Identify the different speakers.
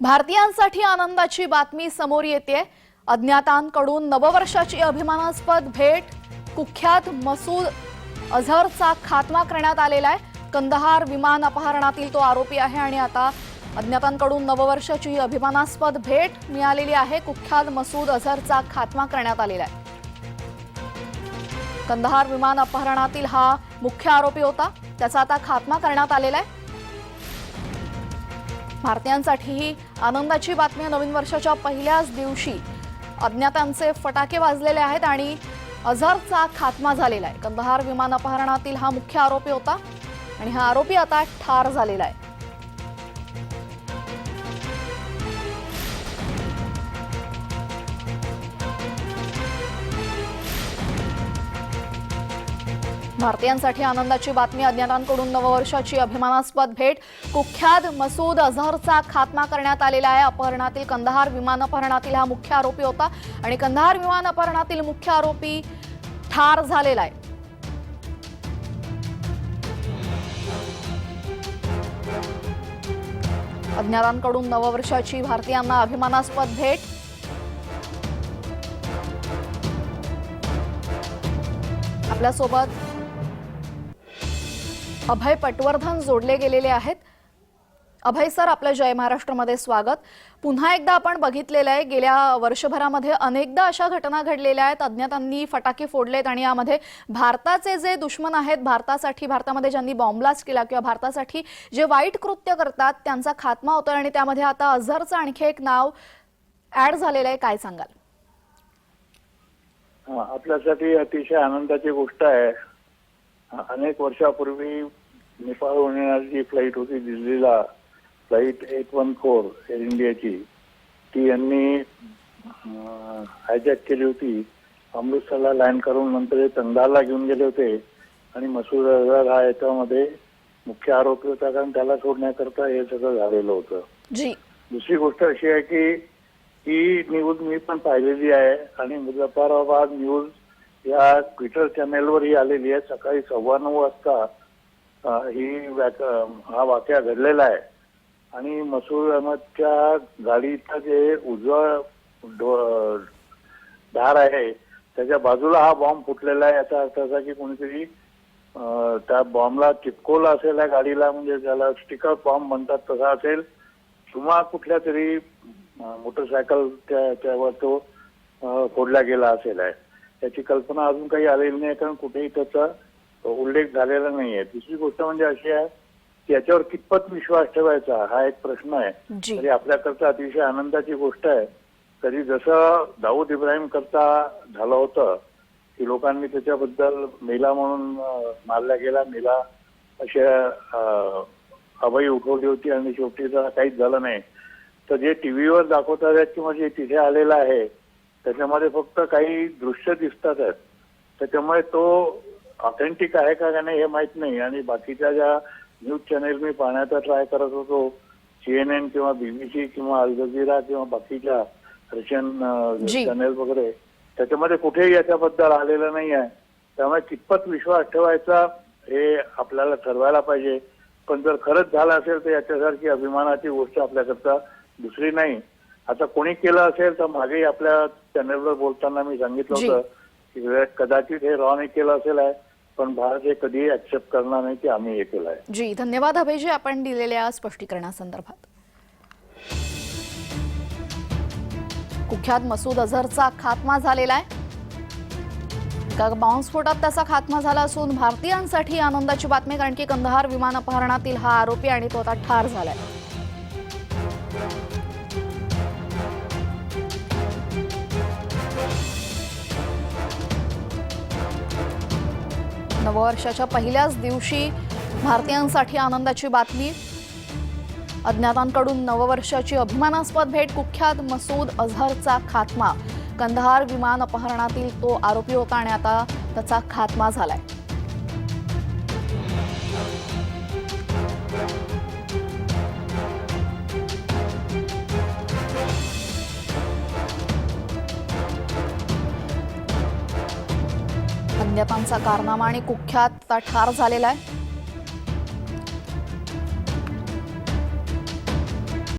Speaker 1: भारतीयांसाठी आनंदाची बातमी समोर येते। अज्ञातांकडून नववर्षाची अभिमानास्पद भेट। कुख्यात मसूद अझहरचा खात्मा करण्यात आलेला आहे। कंदहार विमान अपहरणातील तो आरोपी आहे आणि आता अज्ञातांकडून नववर्षाची अभिमानास्पद भेट मिळालेली आहे। कुख्यात मसूद अझहरचा खात्मा करण्यात आलेला आहे। कंदहार विमान अपहरणातील हा मुख्य आरोपी होता, त्याचा आता खात्मा करण्यात आलेला आहे। भारतीयांसाठी ही आनंदाची बातमी। नवीन वर्षाच्या पहिल्याच दिवशी अज्ञातांचे फटाके वाजलेले आहेत आणि अझहरचा खात्मा झालेला आहे। कंदहार विमान अपहरणातील हा मुख्य आरोपी होता आणि हा आरोपी आता ठार झालेला आहे। भारतीयांसाठी आनंदाची बातमी। अज्ञातांकडून नववर्षाची अभिमानास्पद भेट। कुख्यात मसूद अझहरचा खात्मा करण्यात आलेला आहे। अपहरणातील कंदहार विमान अपहरणातील हा मुख्य आरोपी होता आणि कंदहार विमान अपहरणातील मुख्य आरोपी ठार झालेला आहे। अज्ञातांकडून नववर्षाची भारतीयांना अभिमानास्पद भेट। आपल्यासोबत अभय पटवर्धन जोडले गेलेले आहेत। अभय सर, आपल्या जय महाराष्ट्रमध्ये स्वागत। पुन्हा एकदा आपण बघितलेलं आहे, गेल्या वर्षभरामध्ये अनेकदा अशा घटना घडलेल्या आहेत। अज्ञातांनी फटाके फोडलेत आणि यामध्ये भारताचे जे दुश्मन आहेत, भारतामध्ये ज्यांनी बॉम्ब ब्लास्ट केला किंवा भारतासाठी जे वाईट कृत्य करतात त्यांचा खात्मा होतोय आणि त्यामध्ये आता अझहरचं आणखी एक नाव ऍड झालेलं आहे। काय सांगाल?
Speaker 2: आपल्यासाठी अतिशय आनंदाची गोष्ट आहे। अनेक वर्षापूर्वी नेपाळहून येणारी फ्लाईट होती दिल्लीला, फ्लाईट 814 एअर इंडियाची, ती यांनी हायजॅक केली होती। अमृतसरला लँड करून नंतर कंदारला घेऊन गेले होते आणि मसूद अझहर हा याच्यामध्ये मुख्य आरोपी होता, कारण त्याला सोडण्याकरता हे सगळं झालेलं होतं। दुसरी गोष्ट अशी आहे की ही न्यूज मी पण पाहिलेली आहे आणि मुझफ्फराबाद न्यूज या ट्विटर चॅनेलवर ही आलेली आहे। सकाळी 9:15 वाजता हा वाक्य घडलेला आहे आणि मसूद अहमदच्या गाडीचा जे उजवा दार आहे त्याच्या बाजूला हा बॉम्ब फुटलेला आहे। याचा अर्थ असा की कोणीतरी त्या बॉम्बला चिपकवला असेल या गाडीला, म्हणजे त्याला स्टिकर बॉम्ब म्हणतात तसा असेल, किंवा कुठल्या तरी मोटरसायकल त्यावर तो फोडला गेला असेल आहे। त्याची कल्पना अजून काही आलेली नाही, कारण कुठेही त्याचा उल्लेख झालेला नाहीये। दुसरी गोष्ट म्हणजे अशी आहे की याच्यावर कितपत विश्वास ठेवायचा हा एक प्रश्न आहे। तरी आपल्याकरता अतिशय आनंदाची गोष्ट आहे। तरी जसं दाऊद इब्राहिम करता झालं होतं की लोकांनी त्याच्याबद्दल मेला म्हणून मारला गेला, मेला अशा अभय उठवली होती आणि शेवटी काहीच झालं नाही, तर जे टीव्हीवर दाखवतात आहेत किंवा जे तिथे आलेलं आहे त्याच्यामध्ये फक्त काही दृश्य दिसतात आहेत, त्याच्यामुळे तो ऑथेंटिक आहे का नाही हे माहित नाही। आणि बाकीच्या ज्या न्यूज चॅनेल मी पाहण्याचा ट्राय करत होतो, CNN किंवा BBC किंवा अल जझीरा किंवा बाकीच्या रशियन चॅनेल वगैरे, त्याच्यामध्ये कुठेही याच्याबद्दल आलेलं नाही आहे। त्यामुळे कितपत विश्वास ठेवायचा हे आपल्याला ठरवायला पाहिजे। पण जर खरंच झालं असेल तर याच्यासारखी अभिमानाची गोष्ट आपल्याकरता दुसरी नाही। आता कोणी केलं असेल तर मागेही आपल्या चॅनेलवर बोलताना मी सांगितलं होतं की कदाचित हे रॉने केलं असेल आहे, पण भारत हे कधीही ऍक्सेप्ट करणार नाही की आम्ही हे केलं आहे।
Speaker 1: जी, धन्यवाद अभयजी आपण दिलेल्या स्पष्टीकरणासंदर्भात। कुख्यात मसूद अझहरचा खात्मा झालेला आहे। बॉम्बस्फोटात त्याचा खात्मा झाला असून भारतीयांसाठी आनंदाची बातमी, कारण की कंदहार विमान अपहरणातील हा आरोपी आणि तो आता ठार झालाय। नववर्षाच्या पहिल्याच दिवशी भारतीयांसाठी आनंदाची बातमी। अज्ञातांकडून नववर्षाची अभिमानास्पद भेट। कुख्यात मसूद अझहरचा खात्मा। कंदहार विमान अपहरणातील तो आरोपी होता आणि आता त्याचा खात्मा झालाय। अज्ञातांचा कारनामा आणि कुख्यात ठार झालेला आहे।